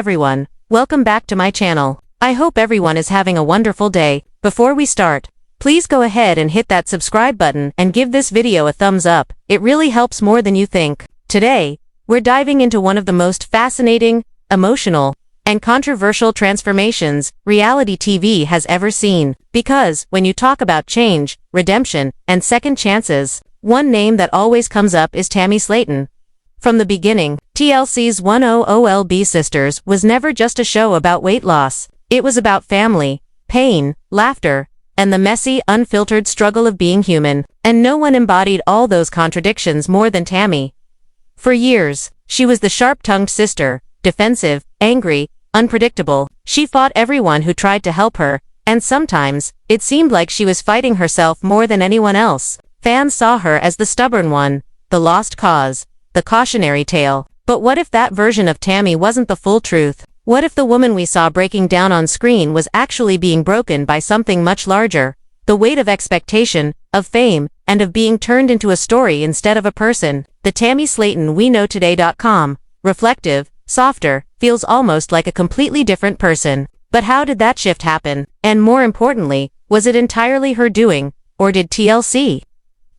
everyone, welcome back to my channel. I hope everyone is having a wonderful day. Before we start, please go ahead and hit that subscribe button and give this video a thumbs up. It really helps more than you think. Today, we're diving into one of the most fascinating, emotional, and controversial transformations reality TV has ever seen. Because, when you talk about change, redemption, and second chances, one name that always comes up is Tammy Slaton. From the beginning, TLC's 100LB Sisters was never just a show about weight loss. It was about family, pain, laughter, and the messy, unfiltered struggle of being human. And no one embodied all those contradictions more than Tammy. For years, she was the sharp-tongued sister, defensive, angry, unpredictable. She fought everyone who tried to help her, and sometimes, it seemed like she was fighting herself more than anyone else. Fans saw her as the stubborn one, the lost cause, the cautionary tale. But what if that version of Tammy wasn't the full truth? What if the woman we saw breaking down on screen was actually being broken by something much larger? The weight of expectation, of fame, and of being turned into a story instead of a person. The Tammy Slaton we know today.com, reflective, softer, feels almost like a completely different person. But how did that shift happen? And more importantly, was it entirely her doing, or did TLC,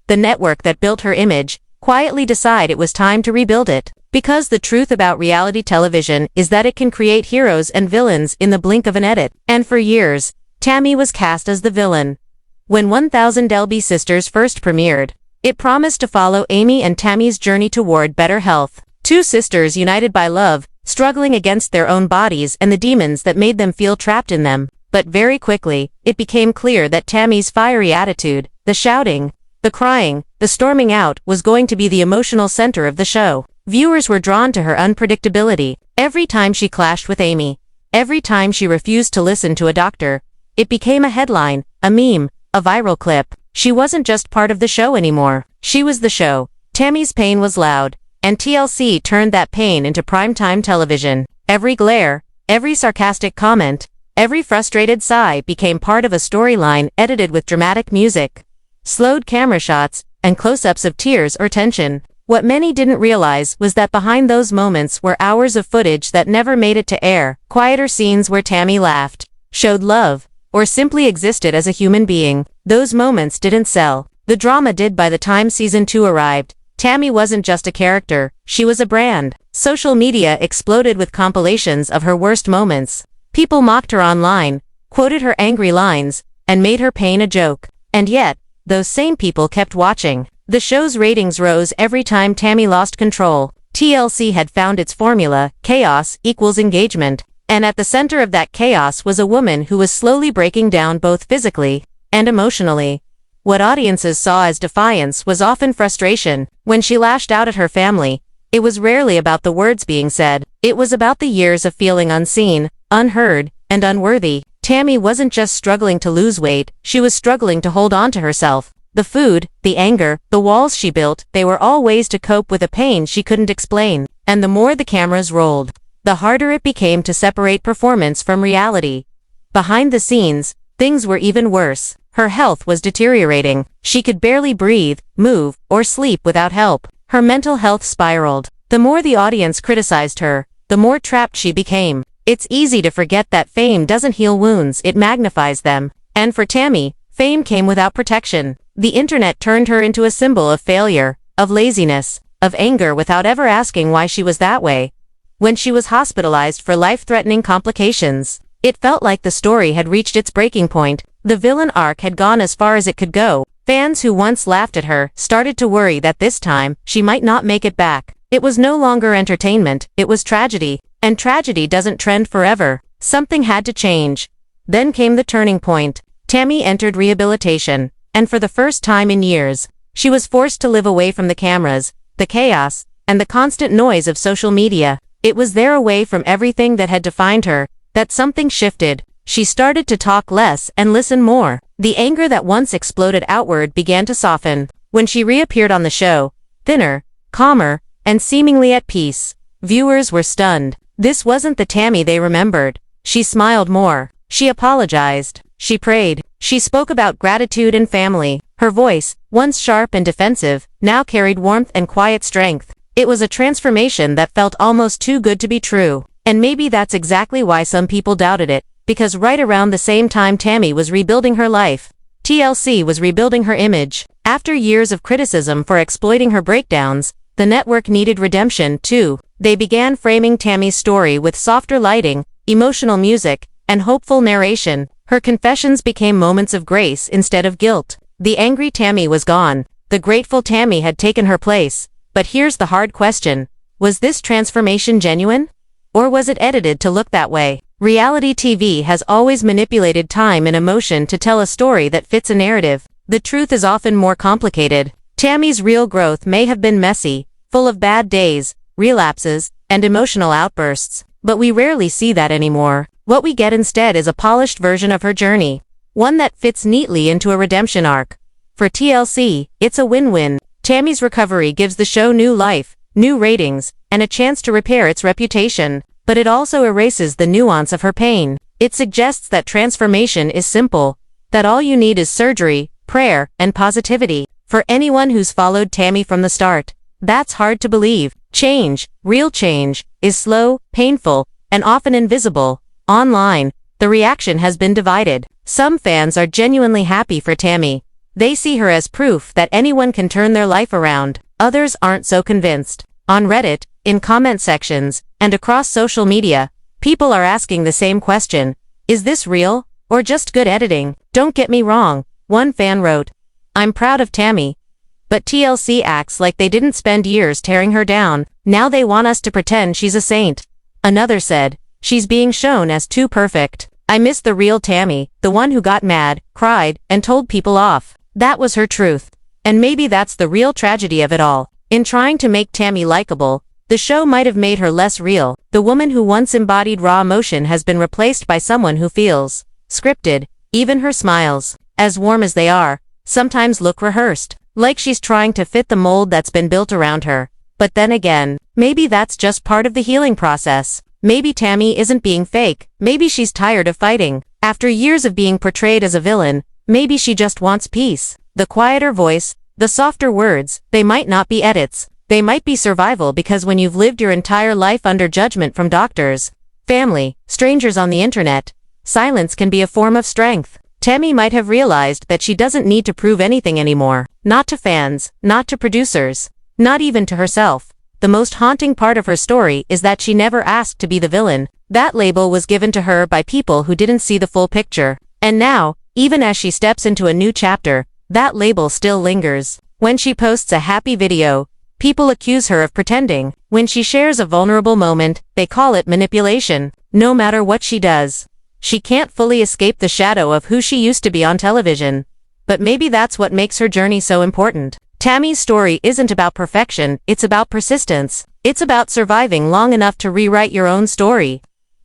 the network that built her image, quietly decide it was time to rebuild it? Because the truth about reality television is that it can create heroes and villains in the blink of an edit. And for years, Tammy was cast as the villain. When 1000LB Sisters first premiered, it promised to follow Amy and Tammy's journey toward better health. Two sisters united by love, struggling against their own bodies and the demons that made them feel trapped in them. But very quickly, it became clear that Tammy's fiery attitude, the shouting, the crying, the storming out, was going to be the emotional center of the show. Viewers were drawn to her unpredictability. Every time she clashed with Amy, every time she refused to listen to a doctor, it became a headline, a meme, a viral clip. She wasn't just part of the show anymore. She was the show. Tammy's pain was loud, and TLC turned that pain into primetime television. Every glare, every sarcastic comment, every frustrated sigh became part of a storyline edited with dramatic music, slowed camera shots, and close-ups of tears or tension. What many didn't realize was that behind those moments were hours of footage that never made it to air, quieter scenes where Tammy laughed, showed love, or simply existed as a human being. Those moments didn't sell. The drama did. By the time season 2 arrived, Tammy wasn't just a character, she was a brand. Social media exploded with compilations of her worst moments. People mocked her online, quoted her angry lines, and made her pain a joke. And yet, those same people kept watching. The show's ratings rose every time Tammy lost control. TLC had found its formula: chaos equals engagement. And at the center of that chaos was a woman who was slowly breaking down both physically and emotionally. What audiences saw as defiance was often frustration. When she lashed out at her family, it was rarely about the words being said. It was about the years of feeling unseen, unheard, and unworthy. Tammy wasn't just struggling to lose weight, she was struggling to hold on to herself. The food, the anger, the walls she built, they were all ways to cope with a pain she couldn't explain. And the more the cameras rolled, the harder it became to separate performance from reality. Behind the scenes, things were even worse. Her health was deteriorating. She could barely breathe, move, or sleep without help. Her mental health spiraled. The more the audience criticized her, the more trapped she became. It's easy to forget that fame doesn't heal wounds, it magnifies them. And for Tammy, fame came without protection. The internet turned her into a symbol of failure, of laziness, of anger without ever asking why she was that way. When she was hospitalized for life-threatening complications, it felt like the story had reached its breaking point. The villain arc had gone as far as it could go. Fans who once laughed at her started to worry that this time, she might not make it back. It was no longer entertainment, it was tragedy. And tragedy doesn't trend forever. Something had to change. Then came the turning point. Tammy entered rehabilitation. And for the first time in years, she was forced to live away from the cameras, the chaos, and the constant noise of social media. It was there, away from everything that had defined her, that something shifted. She started to talk less and listen more. The anger that once exploded outward began to soften. When she reappeared on the show, thinner, calmer, and seemingly at peace, viewers were stunned. This wasn't the Tammy they remembered. She smiled more. She apologized. She prayed. She spoke about gratitude and family. Her voice, once sharp and defensive, now carried warmth and quiet strength. It was a transformation that felt almost too good to be true. And maybe that's exactly why some people doubted it, because right around the same time Tammy was rebuilding her life, TLC was rebuilding her image. After years of criticism for exploiting her breakdowns, the network needed redemption too. They began framing Tammy's story with softer lighting, emotional music, and hopeful narration. Her confessions became moments of grace instead of guilt. The angry Tammy was gone. The grateful Tammy had taken her place. But here's the hard question. Was this transformation genuine? Or was it edited to look that way? Reality TV has always manipulated time and emotion to tell a story that fits a narrative. The truth is often more complicated. Tammy's real growth may have been messy, full of bad days, relapses, and emotional outbursts. But we rarely see that anymore. What we get instead is a polished version of her journey. One that fits neatly into a redemption arc. For TLC, it's a win-win. Tammy's recovery gives the show new life, new ratings, and a chance to repair its reputation. But it also erases the nuance of her pain. It suggests that transformation is simple, that all you need is surgery, prayer, and positivity. For anyone who's followed Tammy from the start, that's hard to believe. Change, real change, is slow, painful, and often invisible. Online, the reaction has been divided. Some fans are genuinely happy for Tammy. They see her as proof that anyone can turn their life around. Others aren't so convinced. On Reddit, in comment sections, and across social media, people are asking the same question. Is this real, or just good editing? Don't get me wrong, one fan wrote, "I'm proud of Tammy. But TLC acts like they didn't spend years tearing her down. Now they want us to pretend she's a saint." Another said, "She's being shown as too perfect. I miss the real Tammy, the one who got mad, cried, and told people off. That was her truth." And maybe that's the real tragedy of it all. In trying to make Tammy likable, the show might have made her less real. The woman who once embodied raw emotion has been replaced by someone who feels scripted. Even her smiles, as warm as they are, sometimes look rehearsed, like she's trying to fit the mold that's been built around her. But then again, maybe that's just part of the healing process. Maybe Tammy isn't being fake. Maybe she's tired of fighting. After years of being portrayed as a villain, maybe she just wants peace. The quieter voice, the softer words, they might not be edits. They might be survival, because when you've lived your entire life under judgment from doctors, family, strangers on the internet, silence can be a form of strength. Tammy might have realized that she doesn't need to prove anything anymore. Not to fans, not to producers, not even to herself. The most haunting part of her story is that she never asked to be the villain. That label was given to her by people who didn't see the full picture. And now, even as she steps into a new chapter, that label still lingers. When she posts a happy video, people accuse her of pretending. When she shares a vulnerable moment, they call it manipulation. No matter what she does, she can't fully escape the shadow of who she used to be on television. But maybe that's what makes her journey so important. Tammy's story isn't about perfection, it's about persistence. It's about surviving long enough to rewrite your own story,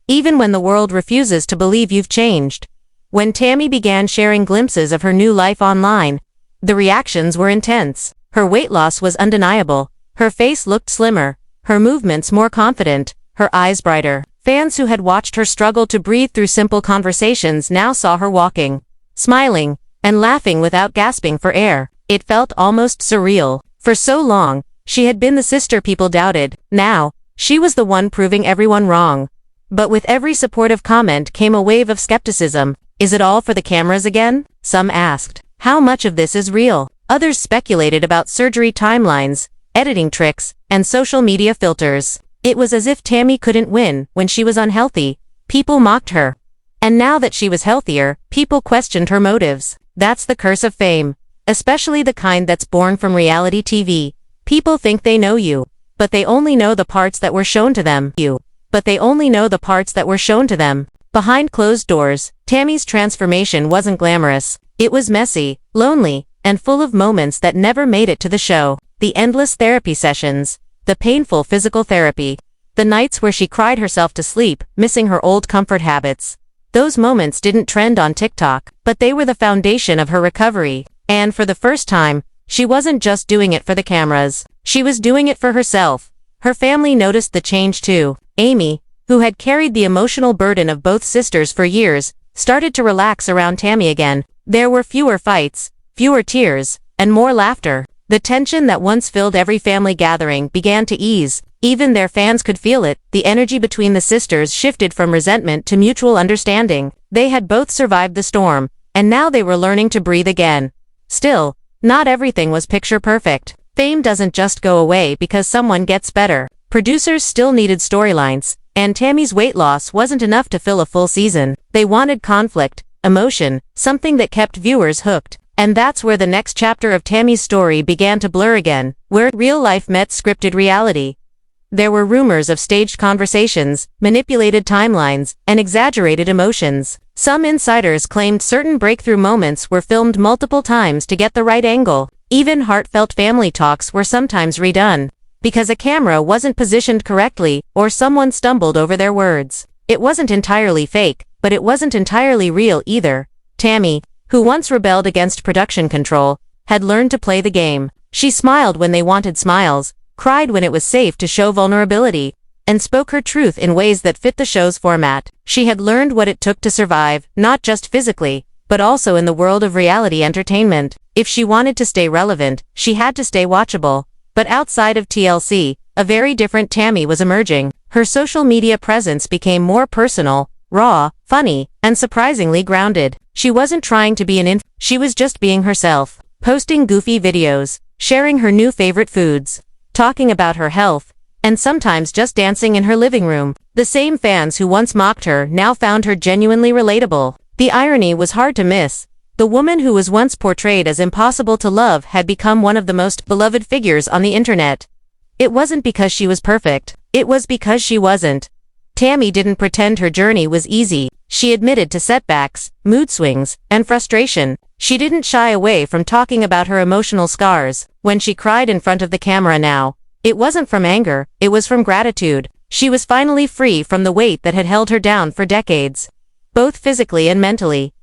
even when the world refuses to believe you've changed. When Tammy began sharing glimpses of her new life online, the reactions were intense. Her weight loss was undeniable. Her face looked slimmer, her movements more confident, her eyes brighter. Fans who had watched her struggle to breathe through simple conversations now saw her walking, smiling, and laughing without gasping for air. It felt almost surreal. For so long, she had been the sister people doubted. Now, she was the one proving everyone wrong. But with every supportive comment came a wave of skepticism. Is it all for the cameras again? Some asked. How much of this is real? Others speculated about surgery timelines, editing tricks, and social media filters. It was as if Tammy couldn't win when she was unhealthy. People mocked her. And now that she was healthier, people questioned her motives. That's the curse of fame. Especially the kind that's born from reality TV. People think they know you, but they only know the parts that were shown to them. Behind closed doors, Tammy's transformation wasn't glamorous. It was messy, lonely, and full of moments that never made it to the show. The endless therapy sessions, the painful physical therapy, the nights where she cried herself to sleep, missing her old comfort habits. Those moments didn't trend on TikTok, but they were the foundation of her recovery. And for the first time, she wasn't just doing it for the cameras. She was doing it for herself. Her family noticed the change too. Amy, who had carried the emotional burden of both sisters for years, started to relax around Tammy again. There were fewer fights, fewer tears, and more laughter. The tension that once filled every family gathering began to ease. Even their fans could feel it. The energy between the sisters shifted from resentment to mutual understanding. They had both survived the storm, and now they were learning to breathe again. Still, not everything was picture perfect. Fame doesn't just go away because someone gets better. Producers still needed storylines, and Tammy's weight loss wasn't enough to fill a full season. They wanted conflict, emotion, something that kept viewers hooked. And that's where the next chapter of Tammy's story began to blur again, where real life met scripted reality. There were rumors of staged conversations, manipulated timelines, and exaggerated emotions. Some insiders claimed certain breakthrough moments were filmed multiple times to get the right angle. Even heartfelt family talks were sometimes redone, because a camera wasn't positioned correctly, or someone stumbled over their words. It wasn't entirely fake, but it wasn't entirely real either. Tammy, who once rebelled against production control, had learned to play the game. She smiled when they wanted smiles, cried when it was safe to show vulnerability, and spoke her truth in ways that fit the show's format. She had learned what it took to survive, not just physically, but also in the world of reality entertainment. If she wanted to stay relevant, she had to stay watchable. But outside of TLC, a very different Tammy was emerging. Her social media presence became more personal, raw, funny, and surprisingly grounded. She wasn't trying to be she was just being herself, posting goofy videos, sharing her new favorite foods, talking about her health, and sometimes just dancing in her living room. The same fans who once mocked her now found her genuinely relatable. The irony was hard to miss. The woman who was once portrayed as impossible to love had become one of the most beloved figures on the internet. It wasn't because she was perfect, it was because she wasn't. Tammy didn't pretend her journey was easy. She admitted to setbacks, mood swings, and frustration. She didn't shy away from talking about her emotional scars. When she cried in front of the camera now, it wasn't from anger, it was from gratitude. She was finally free from the weight that had held her down for decades, both physically and mentally.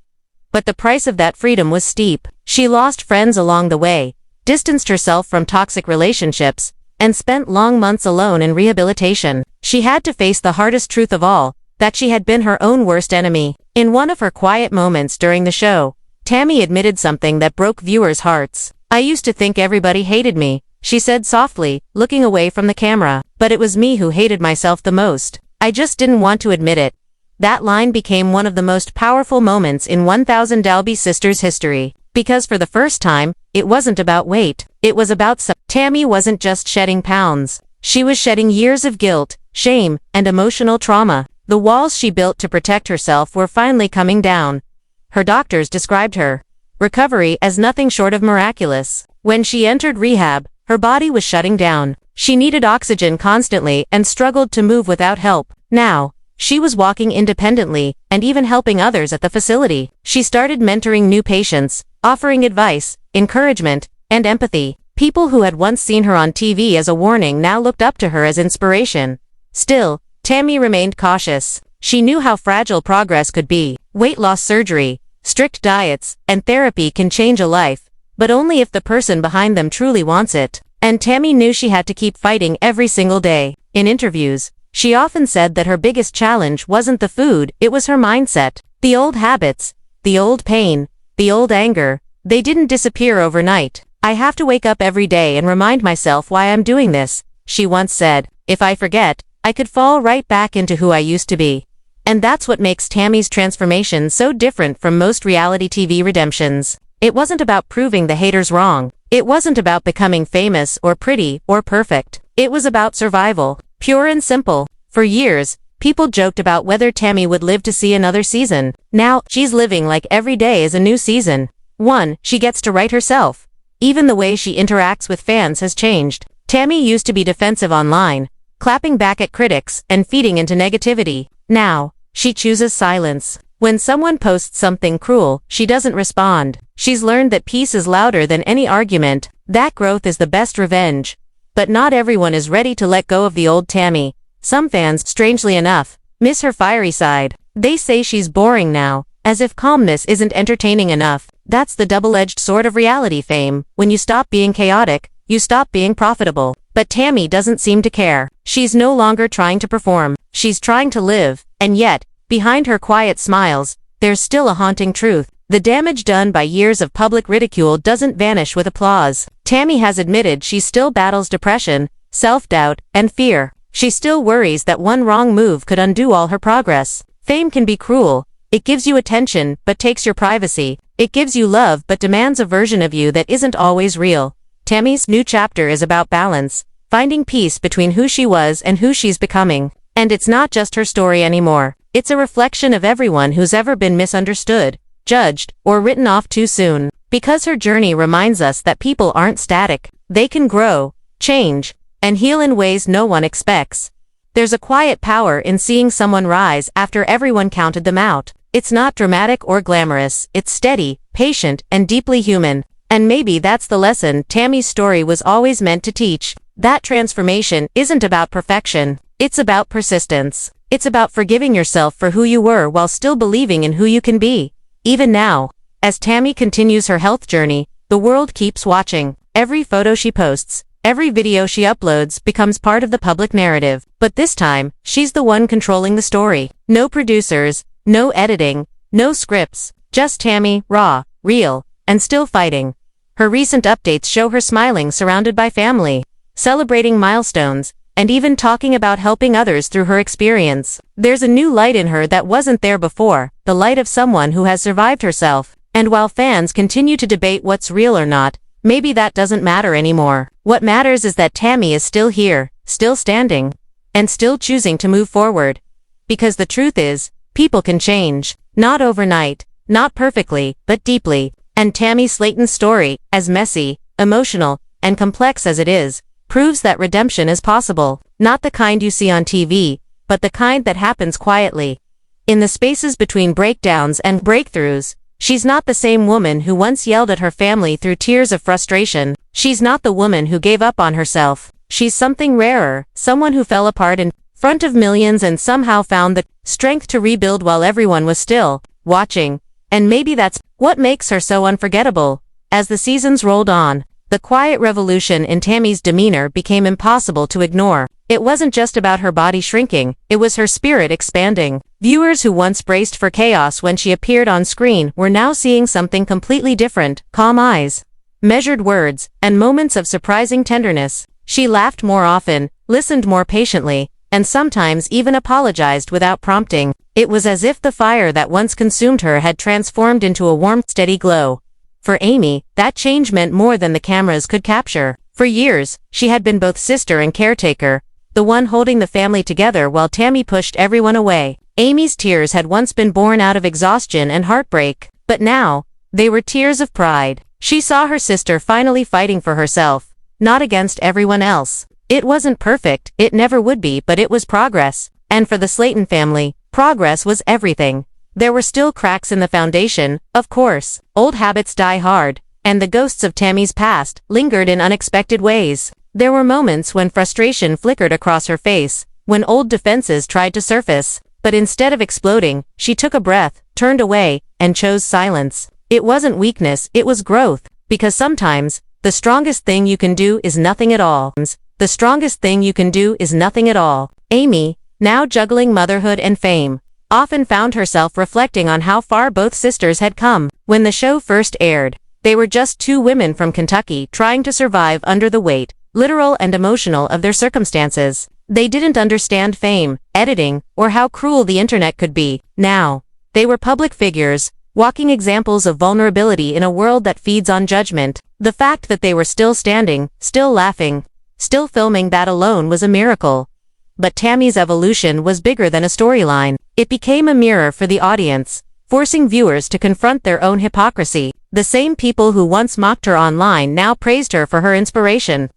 But the price of that freedom was steep. She lost friends along the way, distanced herself from toxic relationships, and spent long months alone in rehabilitation. She had to face the hardest truth of all, that she had been her own worst enemy. In one of her quiet moments during the show, Tammy admitted something that broke viewers' hearts. "I used to think everybody hated me," she said softly, looking away from the camera. "But it was me who hated myself the most. I just didn't want to admit it." That line became one of the most powerful moments in 1000 Dalby Sisters history. Because for the first time, it wasn't about weight, it was about Tammy wasn't just shedding pounds. She was shedding years of guilt, shame, and emotional trauma. The walls she built to protect herself were finally coming down. Her doctors described her recovery as nothing short of miraculous. When she entered rehab, her body was shutting down. She needed oxygen constantly and struggled to move without help. Now, she was walking independently and even helping others at the facility. She started mentoring new patients, offering advice, encouragement, and empathy. People who had once seen her on TV as a warning now looked up to her as inspiration. Still, Tammy remained cautious. She knew how fragile progress could be. Weight loss surgery, strict diets, and therapy can change a life, but only if the person behind them truly wants it. And Tammy knew she had to keep fighting every single day. In interviews, she often said that her biggest challenge wasn't the food, it was her mindset. The old habits, the old pain, the old anger, they didn't disappear overnight. "I have to wake up every day and remind myself why I'm doing this," she once said. "If I forget, I could fall right back into who I used to be." And that's what makes Tammy's transformation so different from most reality TV redemptions. It wasn't about proving the haters wrong. It wasn't about becoming famous or pretty or perfect. It was about survival, pure and simple. For years, people joked about whether Tammy would live to see another season. Now, she's living like every day is a new season. One she gets to write herself. Even the way she interacts with fans has changed. Tammy used to be defensive online, clapping back at critics and feeding into negativity. Now, she chooses silence. When someone posts something cruel, she doesn't respond. She's learned that peace is louder than any argument. That growth is the best revenge. But not everyone is ready to let go of the old Tammy. Some fans, strangely enough, miss her fiery side. They say she's boring now, as if calmness isn't entertaining enough. That's the double-edged sword of reality fame. When you stop being chaotic, you stop being profitable. But Tammy doesn't seem to care. She's no longer trying to perform. She's trying to live. And yet, behind her quiet smiles, there's still a haunting truth. The damage done by years of public ridicule doesn't vanish with applause. Tammy has admitted she still battles depression, self-doubt, and fear. She still worries that one wrong move could undo all her progress. Fame can be cruel. It gives you attention, but takes your privacy. It gives you love, but demands a version of you that isn't always real. Tammy's new chapter is about balance, finding peace between who she was and who she's becoming. And it's not just her story anymore. It's a reflection of everyone who's ever been misunderstood, judged, or written off too soon. Because her journey reminds us that people aren't static. They can grow, change, and heal in ways no one expects. There's a quiet power in seeing someone rise after everyone counted them out. It's not dramatic or glamorous, it's steady, patient, and deeply human. And maybe that's the lesson Tammy's story was always meant to teach. That transformation isn't about perfection. It's about persistence. It's about forgiving yourself for who you were while still believing in who you can be. Even now, as Tammy continues her health journey, the world keeps watching. Every photo she posts, every video she uploads becomes part of the public narrative. But this time, she's the one controlling the story. No producers, no editing, no scripts, just Tammy, raw, real, and still fighting. Her recent updates show her smiling surrounded by family, celebrating milestones, and even talking about helping others through her experience. There's a new light in her that wasn't there before, the light of someone who has survived herself. And while fans continue to debate what's real or not, maybe that doesn't matter anymore. What matters is that Tammy is still here, still standing, and still choosing to move forward. Because the truth is, people can change. Not overnight, not perfectly, but deeply. And Tammy Slaton's story, as messy, emotional, and complex as it is, proves that redemption is possible. Not the kind you see on TV, but the kind that happens quietly. In the spaces between breakdowns and breakthroughs, she's not the same woman who once yelled at her family through tears of frustration. She's not the woman who gave up on herself. She's something rarer, someone who fell apart in front of millions and somehow found the strength to rebuild while everyone was still watching. And maybe that's what makes her so unforgettable. As the seasons rolled on, the quiet revolution in Tammy's demeanor became impossible to ignore. It wasn't just about her body shrinking, it was her spirit expanding. Viewers who once braced for chaos when she appeared on screen were now seeing something completely different: calm eyes, measured words, and moments of surprising tenderness. She laughed more often, listened more patiently, and sometimes even apologized without prompting. It was as if the fire that once consumed her had transformed into a warm, steady glow. For Amy, that change meant more than the cameras could capture. For years, she had been both sister and caretaker, the one holding the family together while Tammy pushed everyone away. Amy's tears had once been born out of exhaustion and heartbreak, but now, they were tears of pride. She saw her sister finally fighting for herself, not against everyone else. It wasn't perfect, it never would be, but it was progress. And for the Slaton family, progress was everything. There were still cracks in the foundation, of course. Old habits die hard, and the ghosts of Tammy's past lingered in unexpected ways. There were moments when frustration flickered across her face, when old defenses tried to surface. But instead of exploding, she took a breath, turned away, and chose silence. It wasn't weakness, it was growth. Because sometimes, the strongest thing you can do is nothing at all. The strongest thing you can do is nothing at all. Amy, now juggling motherhood and fame, often found herself reflecting on how far both sisters had come. When the show first aired, they were just two women from Kentucky trying to survive under the weight, literal and emotional, of their circumstances. They didn't understand fame, editing, or how cruel the internet could be. Now, they were public figures, walking examples of vulnerability in a world that feeds on judgment. The fact that they were still standing, still laughing, still filming, that alone was a miracle. But Tammy's evolution was bigger than a storyline. It became a mirror for the audience, forcing viewers to confront their own hypocrisy. The same people who once mocked her online now praised her for her inspiration.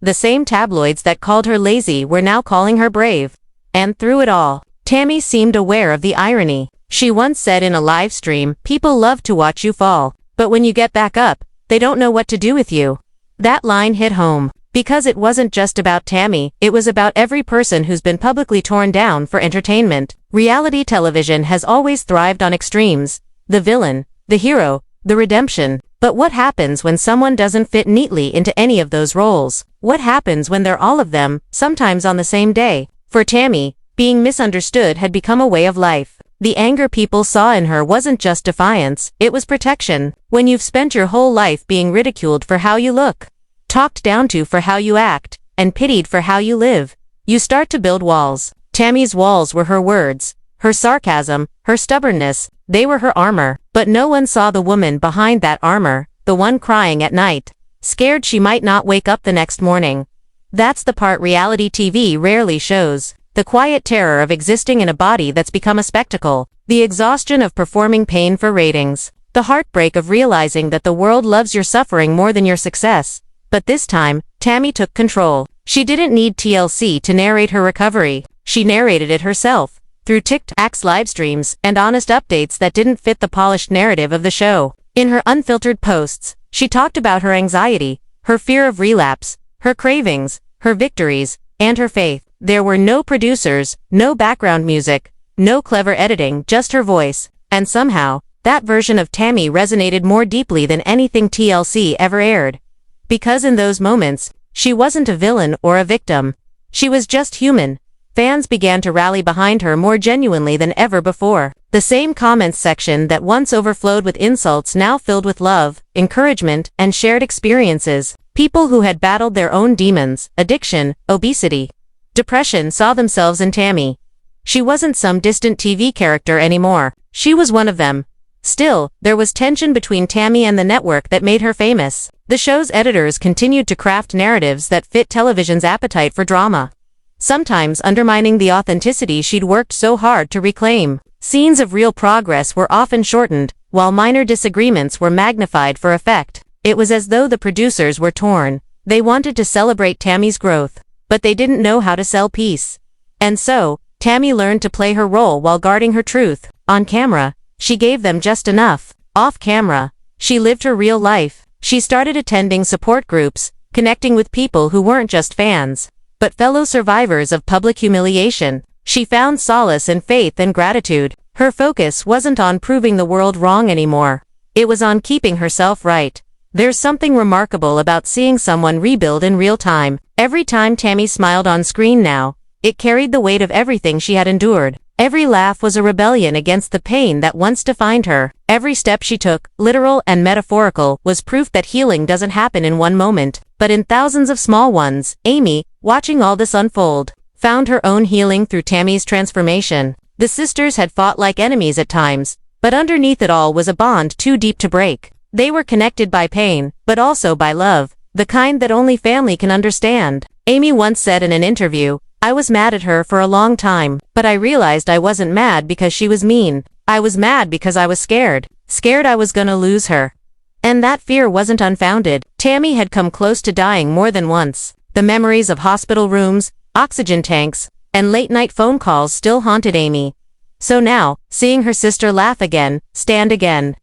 The same tabloids that called her lazy were now calling her brave. And through it all, Tammy seemed aware of the irony. She once said in a live stream, "People love to watch you fall, but when you get back up, they don't know what to do with you." That line hit home. Because it wasn't just about Tammy, it was about every person who's been publicly torn down for entertainment. Reality television has always thrived on extremes: the villain, the hero, the redemption. But what happens when someone doesn't fit neatly into any of those roles? What happens when they're all of them, sometimes on the same day? For Tammy, being misunderstood had become a way of life. The anger people saw in her wasn't just defiance, it was protection. When you've spent your whole life being ridiculed for how you look, talked down to for how you act, and pitied for how you live, you start to build walls. Tammy's walls were her words, her sarcasm, her stubbornness, they were her armor. But no one saw the woman behind that armor, the one crying at night, scared she might not wake up the next morning. That's the part reality TV rarely shows. The quiet terror of existing in a body that's become a spectacle. The exhaustion of performing pain for ratings. The heartbreak of realizing that the world loves your suffering more than your success. But this time, Tammy took control. She didn't need TLC to narrate her recovery. She narrated it herself, through TikTok's livestreams and honest updates that didn't fit the polished narrative of the show. In her unfiltered posts, she talked about her anxiety, her fear of relapse, her cravings, her victories, and her faith. There were no producers, no background music, no clever editing, just her voice, and somehow, that version of Tammy resonated more deeply than anything TLC ever aired. Because in those moments, she wasn't a villain or a victim. She was just human. Fans began to rally behind her more genuinely than ever before. The same comments section that once overflowed with insults now filled with love, encouragement, and shared experiences. People who had battled their own demons, addiction, obesity, depression saw themselves in Tammy. She wasn't some distant TV character anymore. She was one of them. Still, there was tension between Tammy and the network that made her famous. The show's editors continued to craft narratives that fit television's appetite for drama, sometimes undermining the authenticity she'd worked so hard to reclaim. Scenes of real progress were often shortened, while minor disagreements were magnified for effect. It was as though the producers were torn. They wanted to celebrate Tammy's growth, but they didn't know how to sell peace. And so, Tammy learned to play her role while guarding her truth. On camera, she gave them just enough. Off camera, she lived her real life. She started attending support groups, connecting with people who weren't just fans, but fellow survivors of public humiliation. She found solace in faith and gratitude. Her focus wasn't on proving the world wrong anymore. It was on keeping herself right. There's something remarkable about seeing someone rebuild in real time. Every time Tammy smiled on screen now, it carried the weight of everything she had endured. Every laugh was a rebellion against the pain that once defined her. Every step she took, literal and metaphorical, was proof that healing doesn't happen in one moment, but in thousands of small ones. Amy, watching all this unfold, found her own healing through Tammy's transformation. The sisters had fought like enemies at times, but underneath it all was a bond too deep to break. They were connected by pain, but also by love, the kind that only family can understand. Amy once said in an interview, "I was mad at her for a long time, but I realized I wasn't mad because she was mean. I was mad because I was scared. Scared I was gonna lose her." And that fear wasn't unfounded. Tammy had come close to dying more than once. The memories of hospital rooms, oxygen tanks, and late-night phone calls still haunted Amy. So now, seeing her sister laugh again, stand again,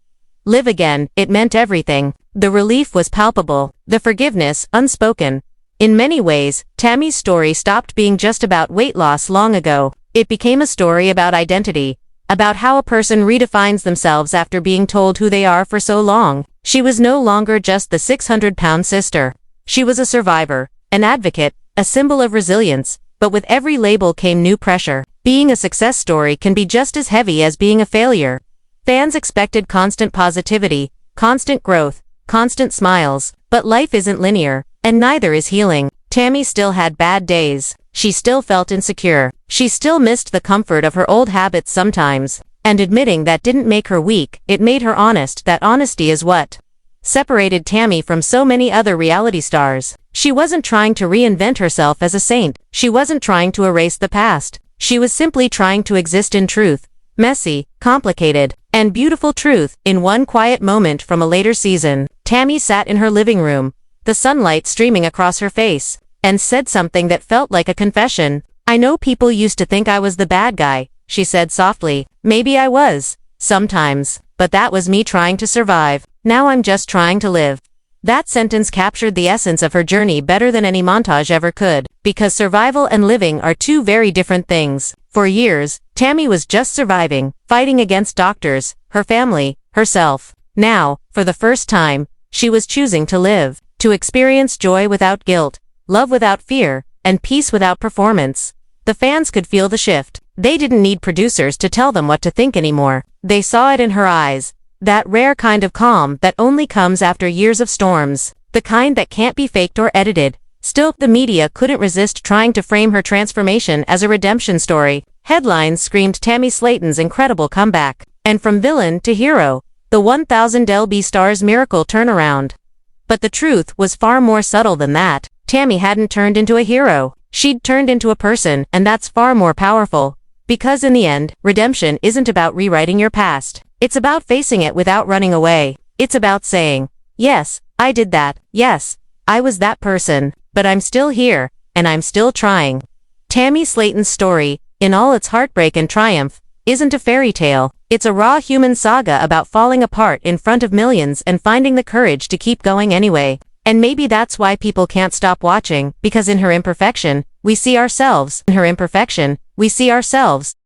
live again, it meant everything. The relief was palpable, the forgiveness unspoken. In many ways, Tammy's story stopped being just about weight loss long ago. It became a story about identity, about how a person redefines themselves after being told who they are for so long. She was no longer just the 600-pound sister. She was a survivor, an advocate, a symbol of resilience, but with every label came new pressure. Being a success story can be just as heavy as being a failure. Fans expected constant positivity, constant growth, constant smiles, but life isn't linear, and neither is healing. Tammy still had bad days. She still felt insecure. She still missed the comfort of her old habits sometimes. And admitting that didn't make her weak, it made her honest. That honesty is what separated Tammy from so many other reality stars. She wasn't trying to reinvent herself as a saint. She wasn't trying to erase the past. She was simply trying to exist in truth. Messy, complicated, and beautiful truth. In one quiet moment from a later season, Tammy sat in her living room, the sunlight streaming across her face, and said something that felt like a confession. "I know people used to think I was the bad guy," she said softly. "Maybe I was, sometimes, but that was me trying to survive. Now I'm just trying to live." That sentence captured the essence of her journey better than any montage ever could, because survival and living are two very different things. For years, Tammy was just surviving, fighting against doctors, her family, herself. Now, for the first time, she was choosing to live, to experience joy without guilt, love without fear, and peace without performance. The fans could feel the shift. They didn't need producers to tell them what to think anymore. They saw it in her eyes. That rare kind of calm that only comes after years of storms. The kind that can't be faked or edited. Still, the media couldn't resist trying to frame her transformation as a redemption story. Headlines screamed Tammy Slaton's incredible comeback. And from villain to hero, the 1000 LB star's miracle turnaround. But the truth was far more subtle than that. Tammy hadn't turned into a hero. She'd turned into a person, and that's far more powerful. Because in the end, redemption isn't about rewriting your past. It's about facing it without running away. It's about saying, yes, I did that. Yes, I was that person. But I'm still here, and I'm still trying. Tammy Slaton's story, in all its heartbreak and triumph, isn't a fairy tale. It's a raw human saga about falling apart in front of millions and finding the courage to keep going anyway. And maybe that's why people can't stop watching, because in her imperfection, we see ourselves. In her imperfection, we see ourselves.